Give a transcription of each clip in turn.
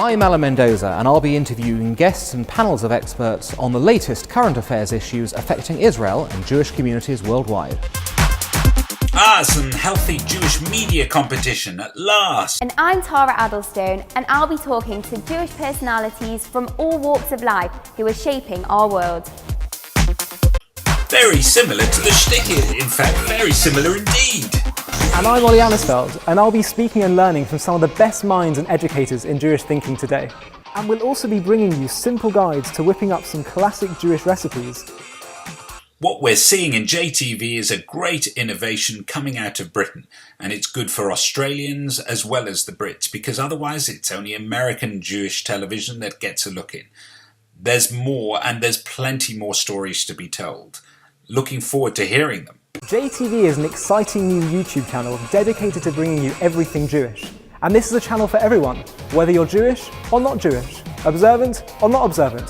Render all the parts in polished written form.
I'm Alan Mendoza, and I'll be interviewing guests and panels of experts on the latest current affairs issues affecting Israel and Jewish communities worldwide. Some healthy Jewish media competition at last. And I'm Tara Addlestone, and I'll be talking to Jewish personalities from all walks of life who are shaping our world. Very similar to the shtick, in fact, very similar indeed. And I'm Ollie Annisfeld, and I'll be speaking and learning from some of the best minds and educators in Jewish thinking today. And we'll also be bringing you simple guides to whipping up some classic Jewish recipes. What we're seeing in JTV is a great innovation coming out of Britain, and it's good for Australians as well as the Brits, because otherwise it's only American Jewish television that gets a look in. There's more, and there's plenty more stories to be told. Looking forward to hearing them. JTV is an exciting new YouTube channel dedicated to bringing you everything Jewish. And this is a channel for everyone, whether you're Jewish or not Jewish, observant or not observant.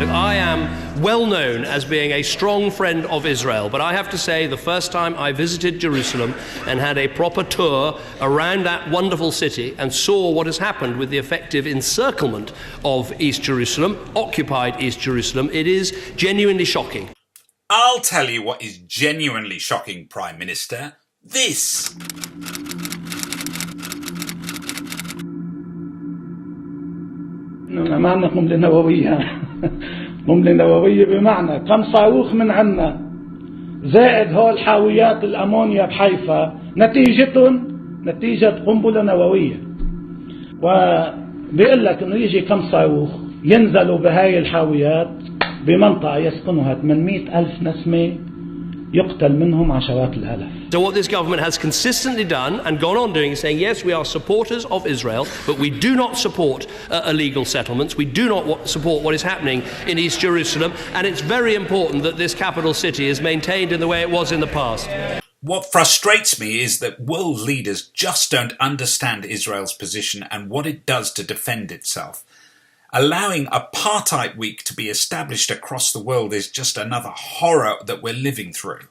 I am well known as being a strong friend of Israel, but I have to say the first time I visited Jerusalem and had a proper tour around that wonderful city and saw what has happened with the effective encirclement of East Jerusalem, occupied East Jerusalem, it is genuinely shocking. I'll tell you what is genuinely shocking, Prime Minister. This. ما عندنا قنبلة نووية قنبلة نووية بمعنى كم صاروخ من عنا زائد هول حاويات الأمونيا بحيفا نتيجة قنبلة نووية وبيقول لك إنه يجي كم صاروخ ينزلوا بهاي الحاويات بمنطقة يسكنها 800,000 نسمة يقتل منهم عشرات الآلاف. So what this government has consistently done and gone on doing is saying, yes, we are supporters of Israel, but we do not support illegal settlements. We do not support what is happening in East Jerusalem. And it's very important that this capital city is maintained in the way it was in the past. What frustrates me is that world leaders just don't understand Israel's position and what it does to defend itself. Allowing apartheid week to be established across the world is just another horror that we're living through.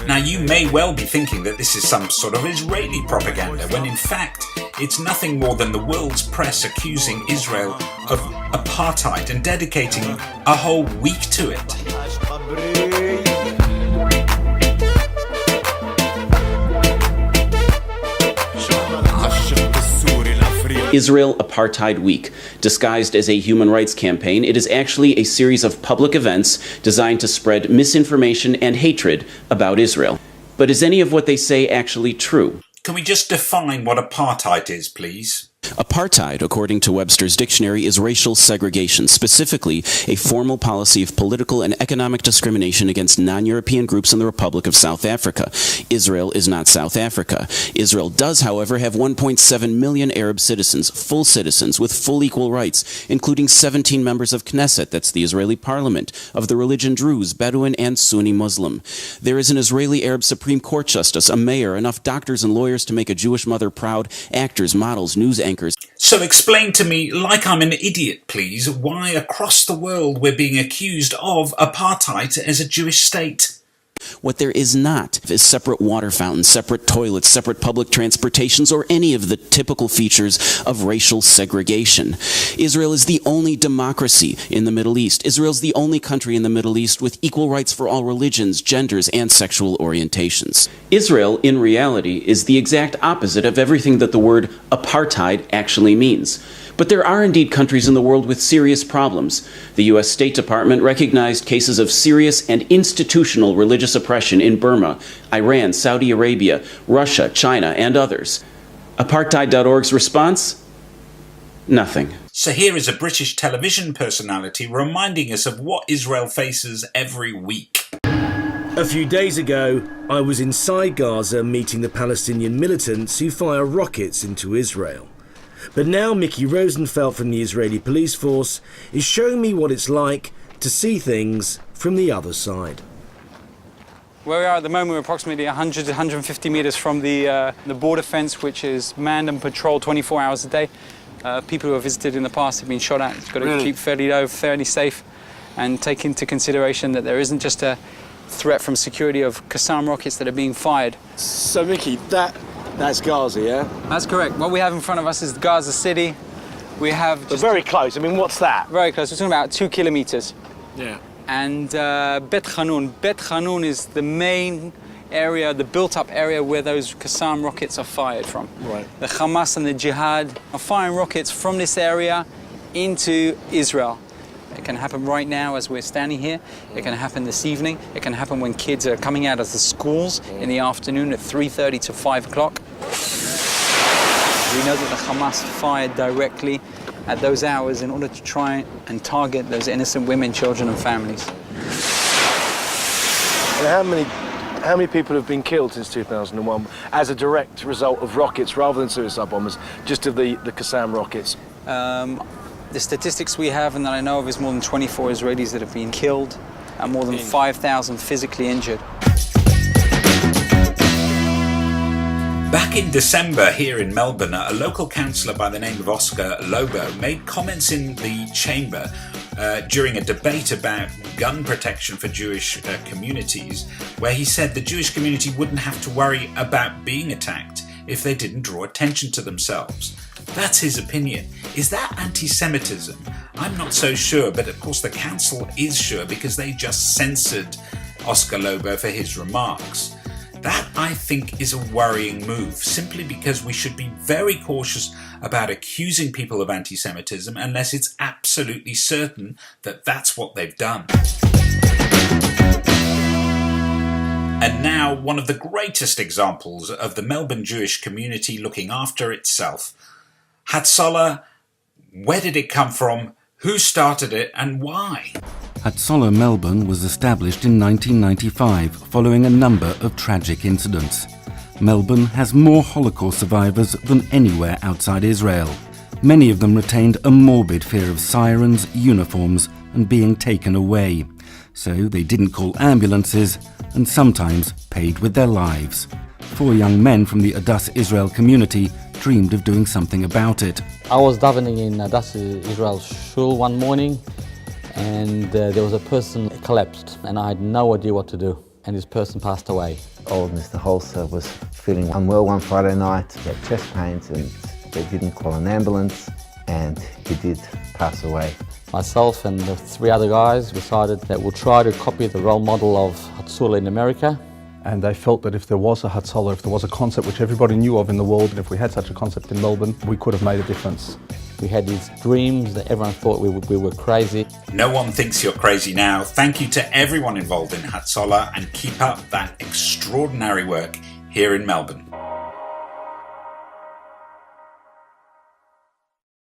Now, you may well be thinking that this is some sort of Israeli propaganda, when in fact it's nothing more than the world's press accusing Israel of apartheid and dedicating a whole week to it. Israel Apartheid Week. Disguised as a human rights campaign, it is actually a series of public events designed to spread misinformation and hatred about Israel. But is any of what they say actually true? Can we just define what apartheid is, please? Apartheid, according to Webster's dictionary, is racial segregation, specifically a formal policy of political and economic discrimination against non-European groups in the Republic of South Africa. Israel is not South Africa. Israel does, however, have 1.7 million Arab citizens, full citizens, with full equal rights, including 17 members of Knesset, that's the Israeli parliament, of the religion Druze, Bedouin, and Sunni Muslim. There is an Israeli Arab Supreme Court justice, a mayor, enough doctors and lawyers to make a Jewish mother proud, actors, models, news anchors. So explain to me, like I'm an idiot, please, why across the world we're being accused of apartheid as a Jewish state. What there is not is separate water fountains, separate toilets, separate public transportations, or any of the typical features of racial segregation. Israel is the only democracy in the Middle East. Israel's the only country in the Middle East with equal rights for all religions, genders, and sexual orientations. Israel, in reality, is the exact opposite of everything that the word apartheid actually means. But there are indeed countries in the world with serious problems. The U.S. State Department recognized cases of serious and institutional religious oppression in Burma, Iran, Saudi Arabia, Russia, China, and others. Apartheid.org's response? Nothing. So here is a British television personality reminding us of what Israel faces every week. A few days ago, I was inside Gaza meeting the Palestinian militants who fire rockets into Israel. But now Mickey Rosenfeld from the Israeli police force is showing me what it's like to see things from the other side. Where we are at the moment, we're approximately 100 to 150 meters from the border fence, which is manned and patrolled 24 hours a day. People who have visited in the past have been shot at. It's got to keep fairly low, fairly safe, and take into consideration that there isn't just a threat from security of Qassam rockets that are being fired. So, Mickey, that's Gaza, yeah? That's correct. What we have in front of us is Gaza City. We have But very close. I mean, what's that? very close. We're talking about 2 kilometers. Yeah. And Bet Khanoun. Bet Khanoun is the main area, the built-up area where those Qassam rockets are fired from. Right. The Hamas and the Jihad are firing rockets from this area into Israel. It can happen right now as we're standing here. It can happen this evening. It can happen when kids are coming out of the schools in the afternoon at 3:30 to 5 o'clock. We know that the Hamas fired directly at those hours in order to try and target those innocent women, children and families. And how many people have been killed since 2001 as a direct result of rockets rather than suicide bombers, just of the Qassam rockets? The statistics we have and that I know of is more than 24 Israelis that have been killed and more than 5,000 physically injured. Back in December here in Melbourne, a local councillor by the name of Oscar Lobo made comments in the chamber during a debate about gun protection for Jewish communities, where he said the Jewish community wouldn't have to worry about being attacked if they didn't draw attention to themselves. That's his opinion. Is that anti-Semitism? I'm not so sure, but of course the council is sure because they just censored Oscar Lobo for his remarks. That, I think, is a worrying move, simply because we should be very cautious about accusing people of anti-Semitism unless it's absolutely certain that that's what they've done. And now, one of the greatest examples of the Melbourne Jewish community looking after itself. Hatzalah, where did it come from? Who started it and why? Hatzalah Melbourne was established in 1995 following a number of tragic incidents. Melbourne has more Holocaust survivors than anywhere outside Israel. Many of them retained a morbid fear of sirens, uniforms, and being taken away. So they didn't call ambulances and sometimes paid with their lives. 4 young men from the Adass Israel community dreamed of doing something about it. I was davening in Adass Israel shul one morning, and there was a person collapsed, and I had no idea what to do, and this person passed away. Old Mr. Holzer was feeling unwell one Friday night. He had chest pains and they didn't call an ambulance, and he did pass away. Myself and the 3 other guys decided that we'll try to copy the role model of Hatzalah in America. And they felt that if there was a Hatzalah, if there was a concept which everybody knew of in the world, and if we had such a concept in Melbourne, we could have made a difference. We had these dreams that everyone thought we were crazy. No one thinks you're crazy now. Thank you to everyone involved in Hatzalah and keep up that extraordinary work here in Melbourne.